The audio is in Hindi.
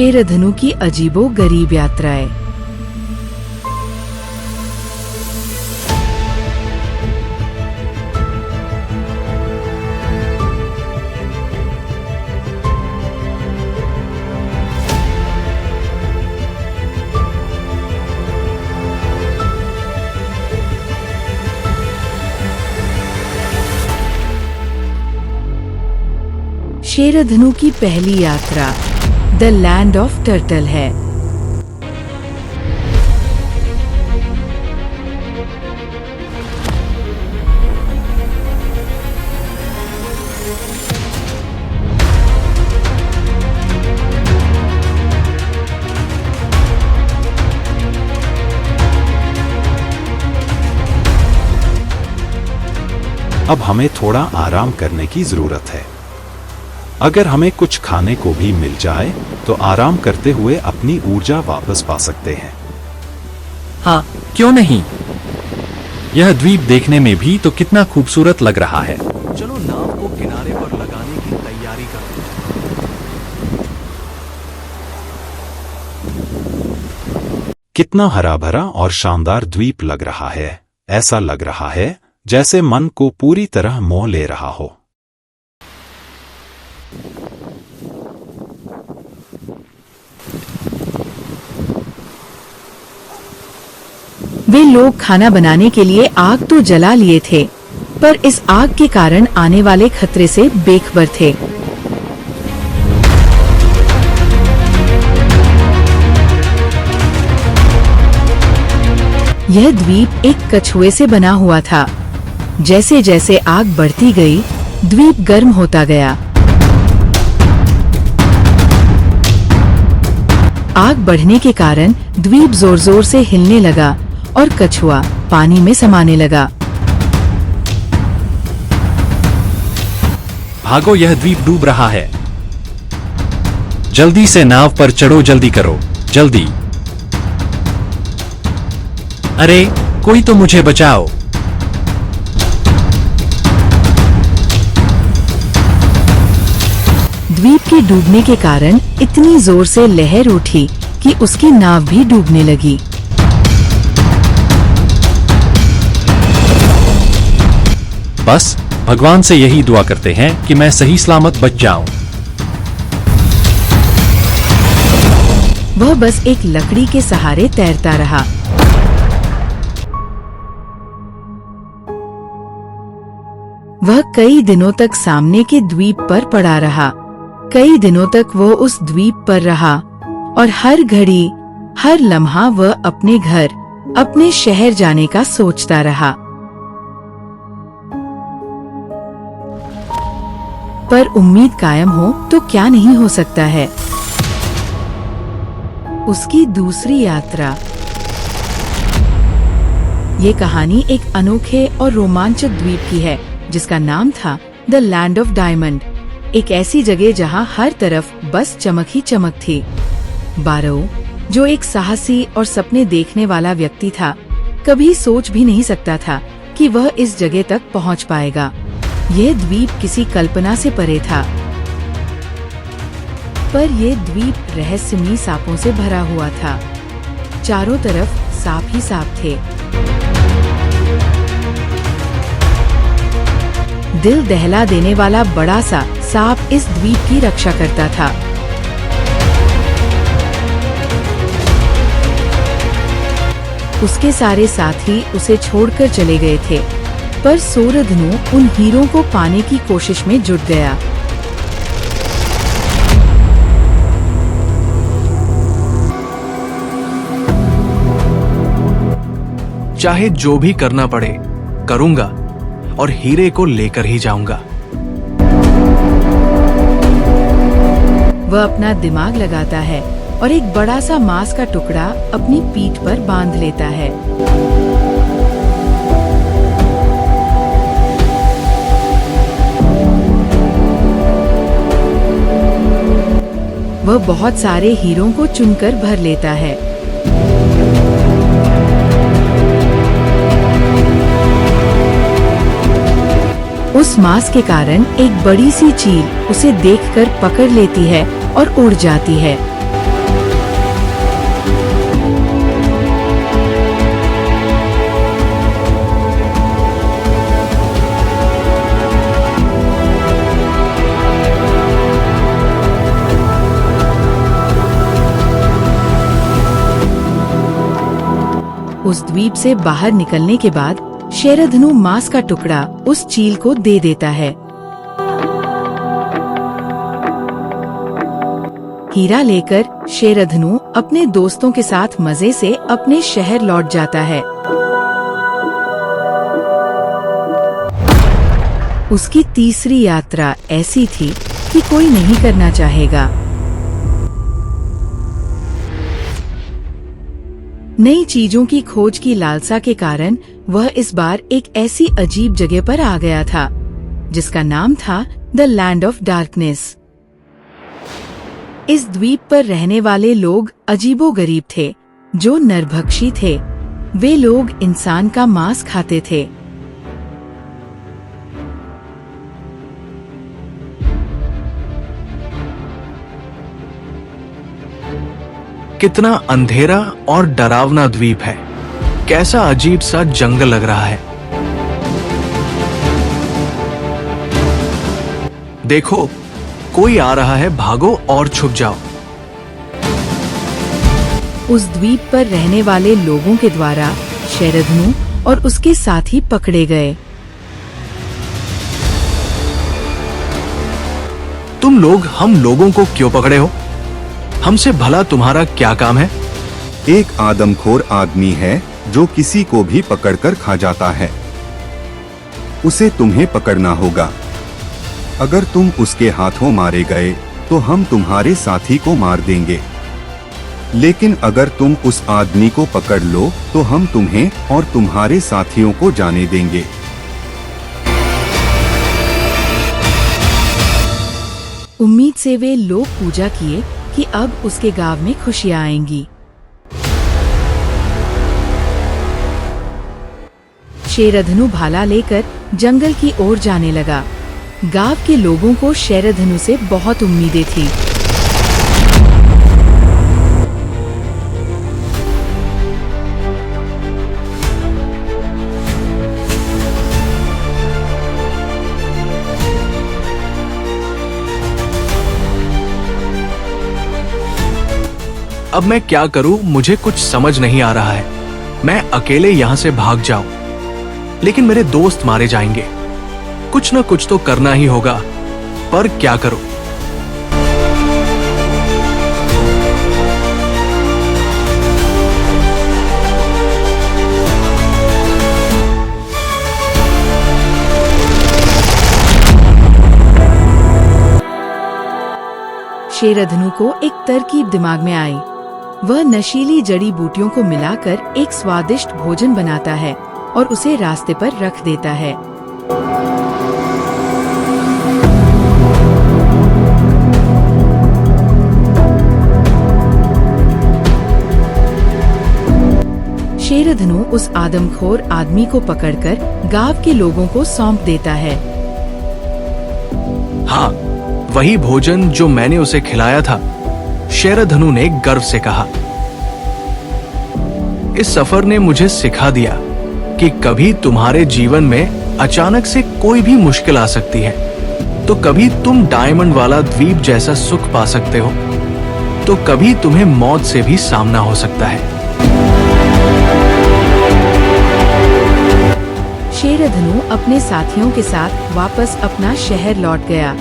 शेरधनु की अजीबो-गरीब यात्राएं। शेरधनु की पहली यात्रा द लैंड ऑफ टर्टल है। अब हमें थोड़ा आराम करने की जरूरत है। अगर हमें कुछ खाने को भी मिल जाए तो आराम करते हुए अपनी ऊर्जा वापस पा सकते हैं। हाँ, क्यों नहीं। यह द्वीप देखने में भी तो कितना खूबसूरत लग रहा है। चलो नाव को किनारे पर लगाने की तैयारी करते हैं। कितना हरा भरा और शानदार द्वीप लग रहा है। ऐसा लग रहा है जैसे मन को पूरी तरह मोह ले रहा हो। वे लोग खाना बनाने के लिए आग तो जला लिए थे, पर इस आग के कारण आने वाले खतरे से बेखबर थे। यह द्वीप एक कछुए से बना हुआ था। जैसे जैसे आग बढ़ती गई, द्वीप गर्म होता गया। आग बढ़ने के कारण द्वीप जोर जोर से हिलने लगा और कछुआ पानी में समाने लगा। भागो, यह द्वीप डूब रहा है। जल्दी से नाव पर चढ़ो, जल्दी करो, जल्दी। अरे, कोई तो मुझे बचाओ। द्वीप के डूबने के कारण इतनी जोर से लहर उठी कि उसकी नाव भी डूबने लगी। बस भगवान से यही दुआ करते हैं कि मैं सही सलामत बच जाऊं। वह बस एक लकड़ी के सहारे तैरता रहा। वह कई दिनों तक सामने के द्वीप पर पड़ा रहा। कई दिनों तक वो उस द्वीप पर रहा और हर घड़ी, हर लम्हा वह अपने घर, अपने शहर जाने का सोचता रहा। पर उम्मीद कायम हो तो क्या नहीं हो सकता है। उसकी दूसरी यात्रा। ये कहानी एक अनोखे और रोमांचक द्वीप की है जिसका नाम था द लैंड ऑफ डायमंड। एक ऐसी जगह जहां हर तरफ बस चमक ही चमक थी। बारो, जो एक साहसी और सपने देखने वाला व्यक्ति था, कभी सोच भी नहीं सकता था कि वह इस जगह तक पहुंच पाएगा। यह द्वीप किसी कल्पना से परे था, पर यह द्वीप रहस्यमयी सांपों से भरा हुआ था। चारों तरफ सांप ही सांप थे। दिल दहला देने वाला बड़ा सा सांप इस द्वीप की रक्षा करता था। उसके सारे साथी उसे छोड़कर चले गए थे, पर शेरधनु उन हीरों को पाने की कोशिश में जुट गया। चाहे जो भी करना पड़े करूंगा और हीरे को लेकर ही जाऊंगा। वह अपना दिमाग लगाता है और एक बड़ा सा मांस का टुकड़ा अपनी पीठ पर बांध लेता है। वह बहुत सारे हीरों को चुनकर भर लेता है। उस मांस के कारण एक बड़ी सी चील उसे देखकर पकड़ लेती है और उड़ जाती है। उस द्वीप से बाहर निकलने के बाद शेरधनु मांस का टुकड़ा उस चील को दे देता है। हीरा लेकर शेरधनु अपने दोस्तों के साथ मजे से अपने शहर लौट जाता है। उसकी तीसरी यात्रा ऐसी थी कि कोई नहीं करना चाहेगा। नई चीजों की खोज की लालसा के कारण वह इस बार एक ऐसी अजीब जगह पर आ गया था जिसका नाम था द लैंड ऑफ डार्कनेस। इस द्वीप पर रहने वाले लोग अजीबोगरीब थे, जो नरभक्षी थे। वे लोग इंसान का मांस खाते थे। कितना अंधेरा और डरावना द्वीप है। कैसा अजीब सा जंगल लग रहा है। देखो, कोई आ रहा है, भागो और छुप जाओ। उस द्वीप पर रहने वाले लोगों के द्वारा शेरधनु और उसके साथी पकड़े गए। तुम लोग हम लोगों को क्यों पकड़े हो? हमसे भला तुम्हारा क्या काम है? एक आदमखोर आदमी है जो किसी को भी पकड़कर खा जाता है। उसे तुम्हें पकड़ना होगा। अगर तुम उसके हाथों मारे गए तो हम तुम्हारे साथी को मार देंगे, लेकिन अगर तुम उस आदमी को पकड़ लो तो हम तुम्हें और तुम्हारे साथियों को जाने देंगे। उम्मीद से वे लोग पूजा किए कि अब उसके गांव में खुशियां आएंगी। शेरधनु भाला लेकर जंगल की ओर जाने लगा। गांव के लोगों को शेरधनु से बहुत उम्मीदें थी। अब मैं क्या करूं, मुझे कुछ समझ नहीं आ रहा है। मैं अकेले यहाँ से भाग जाऊं, लेकिन मेरे दोस्त मारे जाएंगे। कुछ न कुछ तो करना ही होगा, पर क्या करूं? शेरधनु को एक तरकीब दिमाग में आई। वह नशीली जड़ी बूटियों को मिलाकर एक स्वादिष्ट भोजन बनाता है और उसे रास्ते पर रख देता है। शेरधनु उस आदमखोर आदमी को पकड़कर गांव के लोगों को सौंप देता है। हाँ, वही भोजन जो मैंने उसे खिलाया था, शेरधनु ने गर्व से कहा। इस सफर ने मुझे सिखा दिया कि कभी तुम्हारे जीवन में अचानक से कोई भी मुश्किल आ सकती है, तो कभी तुम डायमंड वाला द्वीप जैसा सुख पा सकते हो, तो कभी तुम्हें मौत से भी सामना हो सकता है। शेरधनु अपने साथियों के साथ वापस अपना शहर लौट गया।